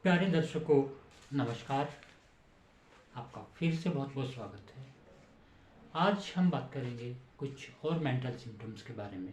प्यारे दर्शकों, नमस्कार। आपका फिर से बहुत बहुत स्वागत है। आज हम बात करेंगे कुछ और मेंटल सिम्टम्स के बारे में।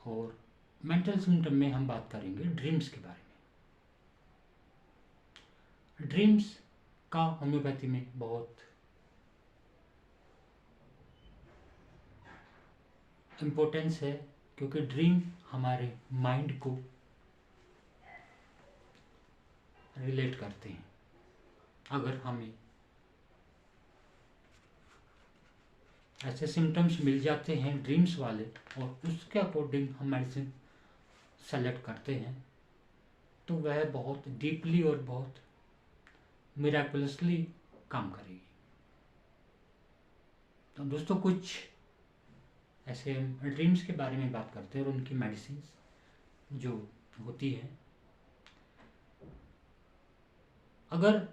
और मेंटल सिम्टम में हम बात करेंगे ड्रीम्स के बारे में। ड्रीम्स का होम्योपैथी में बहुत इम्पोर्टेंस है, क्योंकि ड्रीम हमारे माइंड को रिलेट करते हैं। अगर हमें ऐसे सिम्टम्स मिल जाते हैं ड्रीम्स वाले और उसके अकॉर्डिंग हम मेडिसिन सेलेक्ट करते हैं, तो वह बहुत डीपली और बहुत मिराकुलसली काम करेगी। तो दोस्तों, कुछ ऐसे ड्रीम्स के बारे में बात करते हैं और उनकी मेडिसिन जो होती है। अगर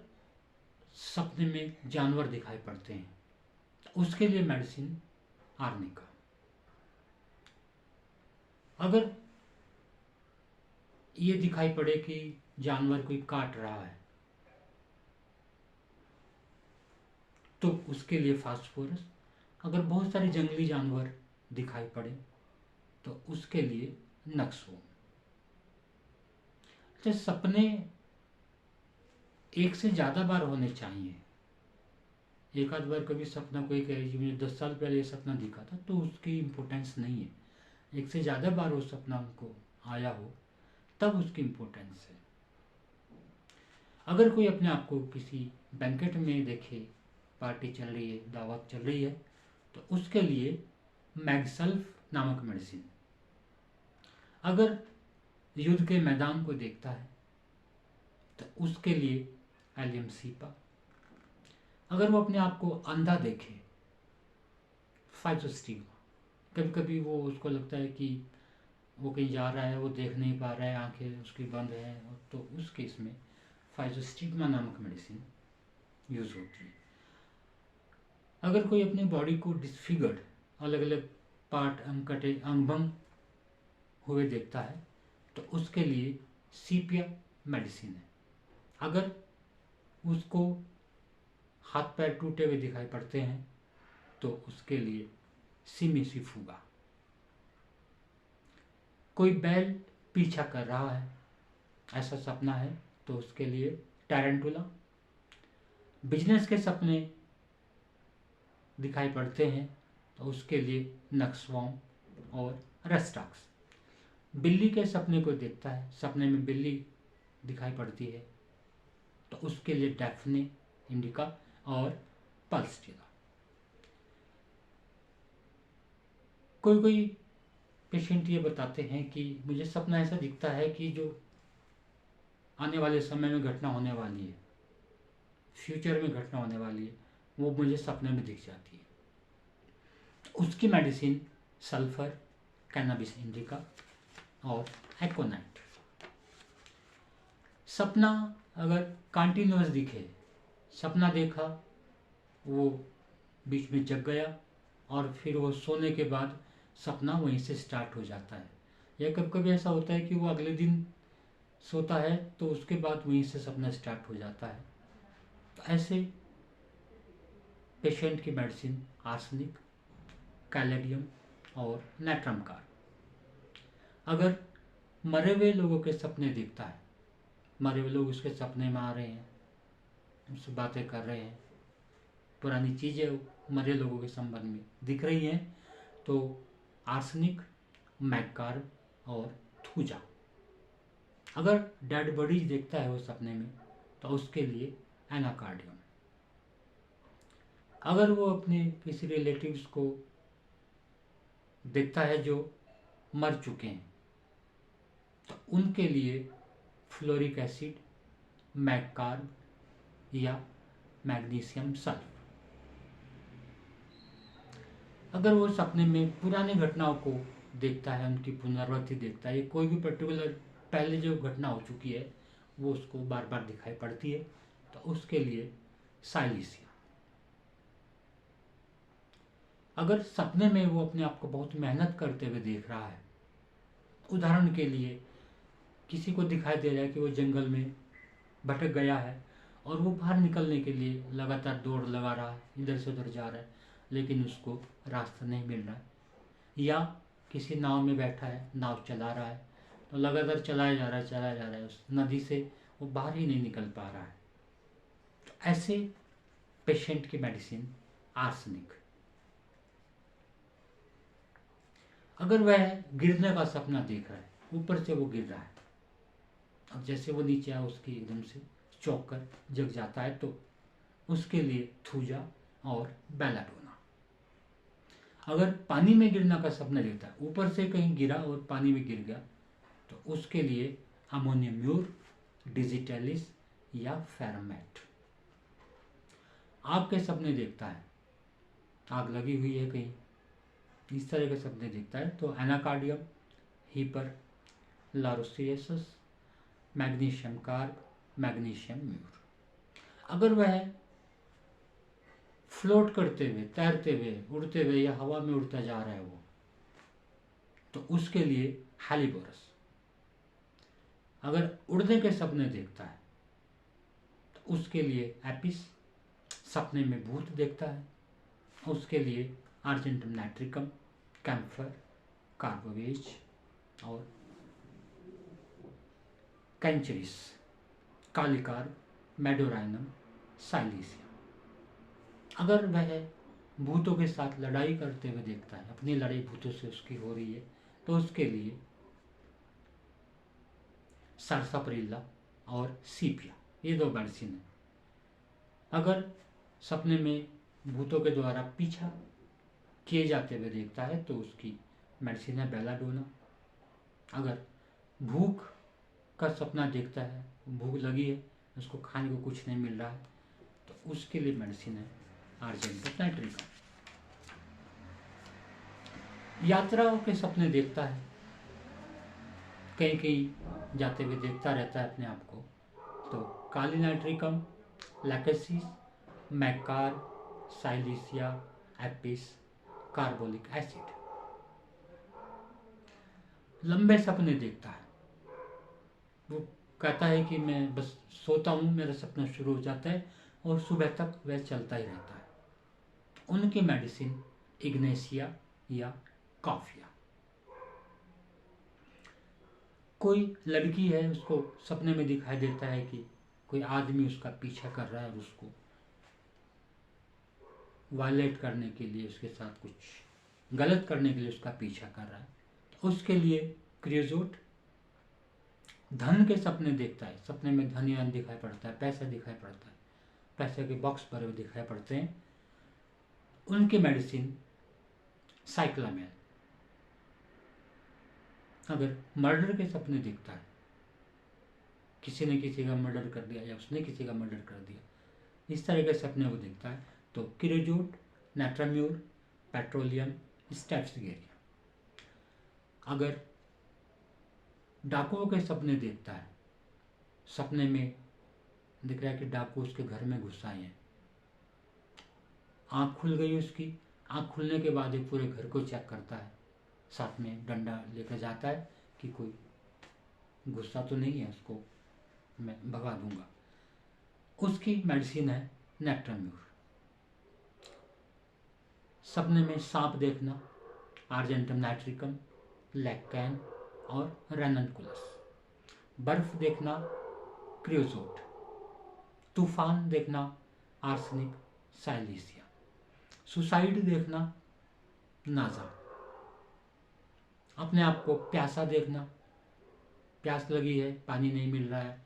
सपने में जानवर दिखाई पड़ते हैं तो उसके लिए मेडिसिन आर्निका। अगर ये दिखाई पड़े कि जानवर कोई काट रहा है तो उसके लिए फास्फोरस। अगर बहुत सारे जंगली जानवर दिखाई पड़े तो उसके लिए नक्सोम। तो सपने एक से ज़्यादा बार होने चाहिए। एक आध बार कभी सपना कोई कहे कि मुझे 10 साल पहले ये सपना दिखा था, तो उसकी इम्पोर्टेंस नहीं है। एक से ज़्यादा बार वो सपना उनको आया हो तब उसकी इम्पोर्टेंस है। अगर कोई अपने आप को किसी बैंकेट में देखे, पार्टी चल रही है, दावत चल रही है, तो उसके लिए मैगसल्फ नामक मेडिसिन। अगर युद्ध के मैदान को देखता है तो उसके लिए एलियम सीपा। अगर वो अपने आप को अंधा देखे, फाइजोस्टिग्मा। कभी कभी वो उसको लगता है कि वो कहीं जा रहा है, वो देख नहीं पा रहा है, आंखें उसकी बंद है, तो उस केस में फाइजोस्टिग्मा नामक मेडिसिन यूज होती है। अगर कोई अपनी बॉडी को डिसफिगर्ड, अलग अलग पार्ट अंग कटे, अंग भंग हुए देखता है, तो उसके लिए सीपिया मेडिसिन है। अगर उसको हाथ पैर टूटे हुए दिखाई पड़ते हैं तो उसके लिए सिमिसिफुगा। कोई बैल पीछा कर रहा है, ऐसा सपना है, तो उसके लिए टैरेंटुला। बिजनेस के सपने दिखाई पड़ते हैं तो उसके लिए नक्सवाम और रेस्टाक्स। बिल्ली के सपने को देखता है, सपने में बिल्ली दिखाई पड़ती है, तो उसके लिए डेफने इंडिका और पल्सटिला। कोई कोई पेशेंट ये बताते हैं कि मुझे सपना ऐसा दिखता है कि जो आने वाले समय में घटना होने वाली है, फ्यूचर में घटना होने वाली है, वो मुझे सपने में दिख जाती है। उसकी मेडिसिन सल्फर, कैनाबिस इंडिका और एकोनाइट। सपना अगर कंटिन्यूअस दिखे, सपना देखा, वो बीच में जग गया और फिर वो सोने के बाद सपना वहीं से स्टार्ट हो जाता है, या कभी कभी ऐसा होता है कि वो अगले दिन सोता है तो उसके बाद वहीं से सपना स्टार्ट हो जाता है। तो ऐसे पेशेंट की मेडिसिन आर्सेनिक, कैलेडियम और नेट्रमकार। अगर मरे हुए लोगों के सपने दिखता है, मरे हुए लोग उसके सपने में आ रहे हैं, उससे बातें कर रहे हैं, पुरानी चीज़ें मरे लोगों के संबंध में दिख रही हैं, तो आर्सेनिक, मैगकार्ब और थूजा। अगर डेड बॉडीज देखता है वो सपने में, तो उसके लिए एनाकार्डियम। अगर वो अपने किसी रिलेटिव्स को देखता है जो मर चुके हैं, तो उनके लिए फ्लोरिक एसिड, मैगकार्ब या मैग्नीशियम सल्फ। अगर वो सपने में पुरानी घटनाओं को देखता है, उनकी पुनरावृत्ति देखता है, कोई भी पर्टिकुलर पहले जो घटना हो चुकी है वो उसको बार बार दिखाई पड़ती है, तो उसके लिए साइलिसिया। अगर सपने में वो अपने आप को बहुत मेहनत करते हुए देख रहा है, उदाहरण के लिए किसी को दिखाई दे रहा है कि वो जंगल में भटक गया है और वो बाहर निकलने के लिए लगातार दौड़ लगा रहा है, इधर से उधर जा रहा है, लेकिन उसको रास्ता नहीं मिल रहा है। या किसी नाव में बैठा है, नाव चला रहा है, तो लगातार चलाया जा रहा है, उस नदी से वो बाहर ही नहीं निकल पा रहा है। तो ऐसे पेशेंट की मेडिसिन आर्सेनिक। अगर वह गिरने का सपना देख रहा है, ऊपर से वो गिर रहा है, अब जैसे वो नीचे आया उसकी एकदम से चौंक कर जग जाता है, तो उसके लिए थूजा और बेलाडोना। अगर पानी में गिरने का सपना देखता है, ऊपर से कहीं गिरा और पानी में गिर गया, तो उसके लिए अमोनियम्यूर, डिजिटेलिस या फेरामेट। आग के सपने देखता है, आग लगी हुई है कहीं, इस तरह के सपने देखता है, तो एनाकार्डियम, हीपर लारोसियस, मैग्नीशियम कार्ब, मैग्नीशियम म्यूर। अगर वह फ्लोट करते हुए, तैरते हुए, उड़ते हुए या हवा में उड़ता जा रहा है वो, तो उसके लिए हेलिबोरस। अगर उड़ने के सपने देखता है तो उसके लिए एपिस, सपने में भूत देखता है, उसके लिए आर्जेंटम नाइट्रिकम, कैम्फर, कार्बोवेज और कैंचरिस, कालिकार्ब, मेडोराइनम, साइलिसिया। अगर वह भूतों के साथ लड़ाई करते हुए देखता है, अपनी लड़ाई भूतों से उसकी हो रही है, तो उसके लिए सारसाप्रिल्ला और सीपिया, ये दो मेडिसिन है। अगर सपने में भूतों के द्वारा पीछा किए जाते हुए देखता है, तो उसकी मेडिसिन है बेलाडोना। अगर भूख का सपना देखता है, भूख लगी है, उसको खाने को कुछ नहीं मिल रहा है, तो उसके लिए मेडिसिन है आर्जेंटम नाइट्रिकम। यात्राओं के सपने देखता है, कहीं कहीं जाते हुए देखता रहता है अपने आप को, तो काली नाइट्रिकम, लैकेसिस, मैकार, साइलिसिया, एपिस, कार्बोलिक एसिड। लंबे सपने देखता है, वो कहता है कि मैं बस सोता हूँ, मेरा सपना शुरू हो जाता है और सुबह तक वह चलता ही रहता है। उनकी मेडिसिन इग्नेशिया या कॉफिया। कोई लड़की है, उसको सपने में दिखाई देता है कि कोई आदमी उसका पीछा कर रहा है और उसको वायलेट करने के लिए, उसके साथ कुछ गलत करने के लिए उसका पीछा कर रहा है, तो उसके लिए क्रियोजोट। धन के सपने देखता है, सपने में धन या दिखाई पड़ता है, पैसा दिखाई पड़ता है, पैसे के बॉक्स भरे हुए दिखाई पड़ते हैं, उनकी मेडिसिन साइक्लामेन। अगर मर्डर के सपने देखता है, किसी ने किसी का मर्डर कर दिया या उसने किसी का मर्डर कर दिया, इस तरह के सपने वो देखता है, तो क्रियोजोट, नाट्राम्यूर, पेट्रोलियम, स्टेप्सगेरिया। अगर डाकुओं के सपने देखता है, सपने में दिख रहा है कि डाकू उसके घर में घुस आए हैं, आँख खुल गई उसकी, आँख खुलने के बाद ये पूरे घर को चेक करता है, साथ में डंडा लेकर जाता है कि कोई गुस्सा तो नहीं है, उसको मैं भगा दूंगा। उसकी मेडिसिन है नेट्राम्यूर। सपने में सांप देखना, आर्जेंटम नाइट्रिकम, लैक्कैन और रेननकुलस। बर्फ देखना, क्रियोसोट। तूफान देखना, आर्सेनिक, साइलिसिया। सुसाइड देखना, नाजा। अपने आप को प्यासा देखना, प्यास लगी है, पानी नहीं मिल रहा है,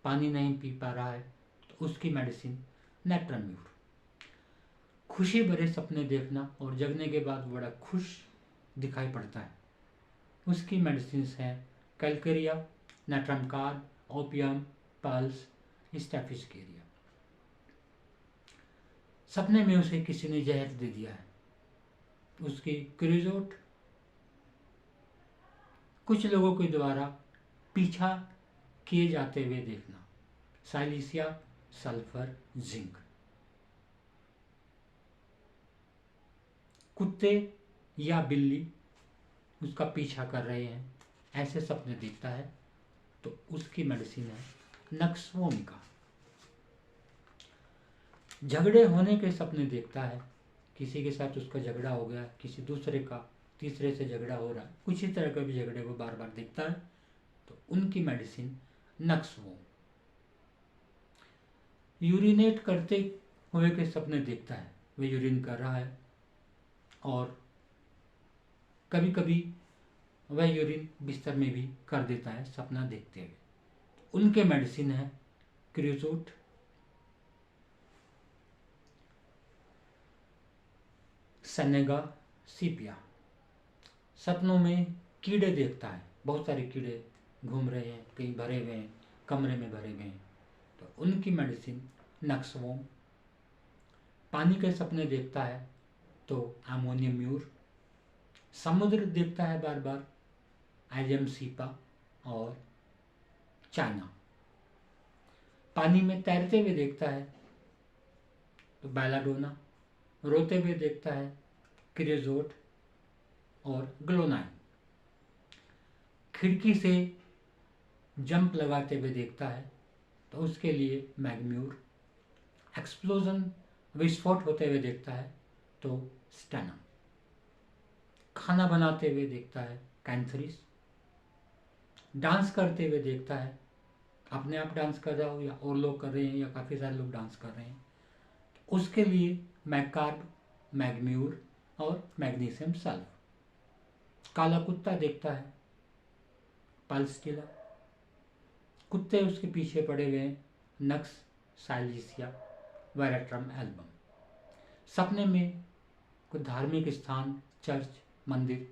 पानी नहीं पी पा रहा है, तो उसकी मेडिसिन नेट्राम्यूर। खुशी भरे सपने देखना और जगने के बाद बड़ा खुश दिखाई पड़ता है, उसकी मेडिसिन हैं कैलकेरिया, नेट्रामकार्ब, ओपियम, पल्स, स्टेफिस्केरिया। सपने में उसे किसी ने जहर दे दिया है, उसकी क्रियोजोट। कुछ लोगों के द्वारा पीछा किए जाते हुए देखना, साइलिसिया, सल्फर, जिंक। कुत्ते या बिल्ली उसका पीछा कर रहे हैं, ऐसे सपने देखता है, तो उसकी मेडिसिन है नक्सवोमिका। झगड़े होने के सपने देखता है, किसी के साथ उसका झगड़ा हो गया, किसी दूसरे का तीसरे से झगड़ा हो रहा है, कुछ ही तरह के भी झगड़े वो बार बार देखता है, तो उनकी मेडिसिन नक्सवोम। यूरिनेट करते हुए के सपने देखता है, वो यूरिन कर रहा है और कभी कभी वह यूरिन बिस्तर में भी कर देता है सपना देखते हुए, उनके मेडिसिन है क्रियोजोट। सेनेगा सीपिया, सपनों में कीड़े देखता है, बहुत सारे कीड़े घूम रहे हैं, कहीं भरे हुए हैं, कमरे में भरे हुए हैं, तो उनकी मेडिसिन नक्सवोम। पानी के सपने देखता है तो अमोनियम म्यूर। समुद्र देखता है बार बार, आइलियम सीपा और चाइना। पानी में तैरते हुए देखता है तो बैलाडोना। रोते हुए देखता है क्रियोजोट और ग्लोनाइन। खिड़की से जंप लगाते हुए देखता है तो उसके लिए मैग्म्यूर। एक्सप्लोजन, विस्फोट होते हुए देखता है तो स्टेनम। खाना बनाते हुए देखता है कैंथरिस। डांस करते हुए देखता है, अपने आप डांस कर रहा हो या और लोग कर रहे हैं या काफ़ी सारे लोग डांस कर रहे हैं, उसके लिए मैकार्ब, मैग्म्यूर और मैग्नीशियम सल्फ। काला कुत्ता देखता है पल्स्टिला। कुत्ते उसके पीछे पड़े हुए हैं नक्स, साइलिसिया, वेरेट्रम एल्बम। सपने में कोई धार्मिक स्थान, चर्च, मंदिर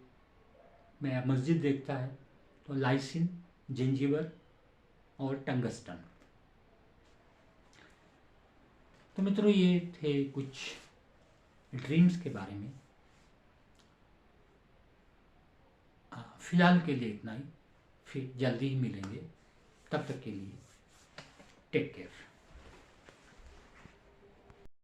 में या मस्जिद देखता है तो लाइसिन, जिंजीबर और टंगस्टन। तो मित्रों, ये थे कुछ ड्रीम्स के बारे में। फिलहाल के लिए इतना ही, फिर जल्दी ही मिलेंगे। तब तक के लिए टेक केयर।